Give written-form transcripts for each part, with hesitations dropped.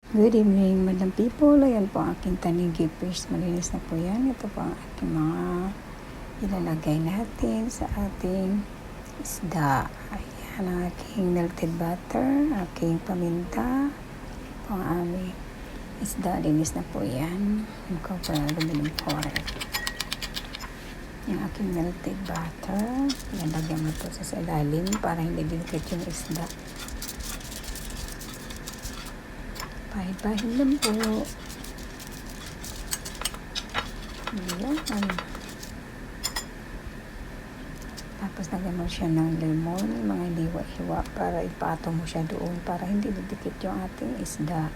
Good evening, Madam People. Ayan po ang aking tanigi fish. Malinis na po yan. Ito po ang aking mga ilalagay natin sa ating isda. Ayan ang aking melted butter, aking paminta, po ang aming isda. Linis na po yan. Yung copper aluminum foil. Yung aking melted butter. Ilalagyan mo po sa ilalim para hindi dinikit yung isda. Pahid-pahid lang po. Ayan. Tapos lagyan mo siya ng lemon, mga hiwa-hiwa para ipato mo siya doon para hindi didikit yung ating isda.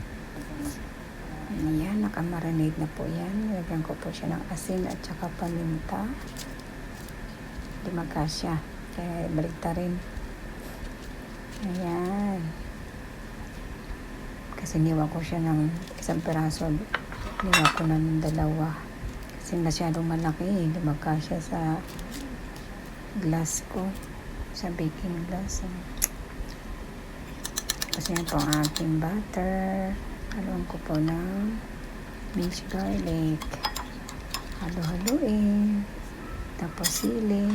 Ayan, nakamarinate na po yan. Lagyan ko po siya ng asin at saka paminta. Hindi magkasya. Kaya balik ta rin. Ayan. Kasi niwa ko siya ng isang peraso. Niwa ko na ng dalawa. Kasi masyadong malaki. Hindi magkasya sa glass ko. Sa baking glass. Kasi ito ang aking butter. Haluan ko po ng minced garlic. Halo-haluin. Tapos sili.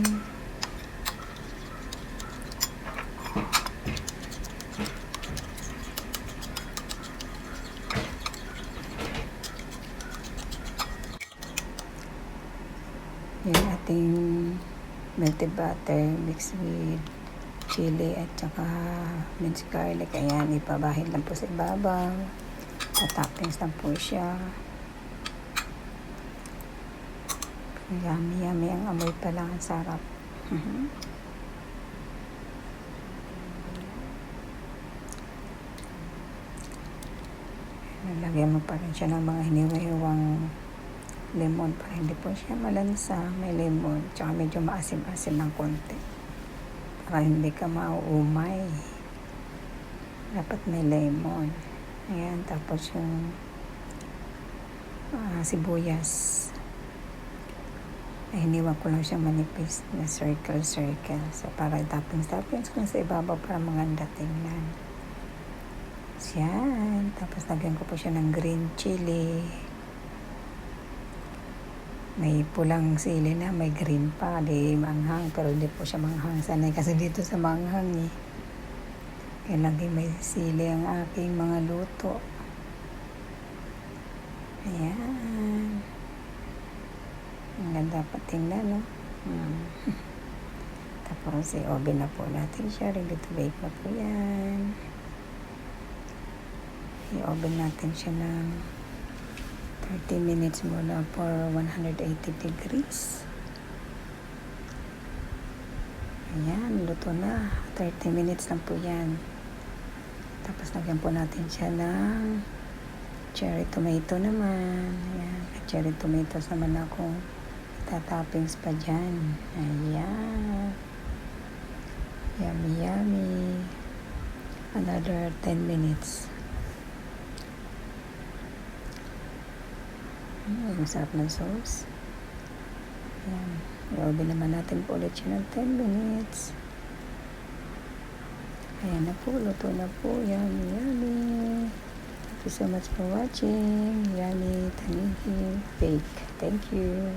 Yung ating melted butter mixed with chili at saka minced garlic. Ayan, ipabahid lang po sa ibabaw. Toppings lang po siya. Yummy, yummy. Ang amoy pa lang. Ang sarap. Lagyan mo pa rin siya ng mga hiniwa-hiwang lemon para hindi po siya malansa. May lemon. Tsaka medyo maasim-asim ng konti. Para hindi ka mauumay. Dapat may lemon. Ayan. Tapos yung sibuyas. Ay, hiniwa ko lang siya manipis na circle. So, para toppings ko sa ibabaw para maganda tingnan. Yan. Tapos lagyan ko po siya ng green chili. May pulang sili na, may green pa. Di manghang, pero hindi po siya manghang. Sanay kasi dito sa manghang eh. Kaya lagi may sili ang aking mga luto. Ayan. Ang ganda pa tingnan, no? Tapos i-oven na po natin siya. Ready to bake na po yan. I-oven natin siya ng 30 minutes muna for 180 degrees. Ayan, luto na. 30 minutes lang po yan. Tapos lagyan po natin siya ng cherry tomato naman. Ayan, cherry tomatoes naman akong itatoppings pa dyan. Ayan. Yummy, yummy. Another 10 minutes. Ang sarap ng sauce. Ayan. I-oven naman natin po ulit siya ng 10 minutes. Ayan na po. Luto na po. Yummy, yummy. Thank you so much for watching. Yummy, tanigi, bake. Thank you.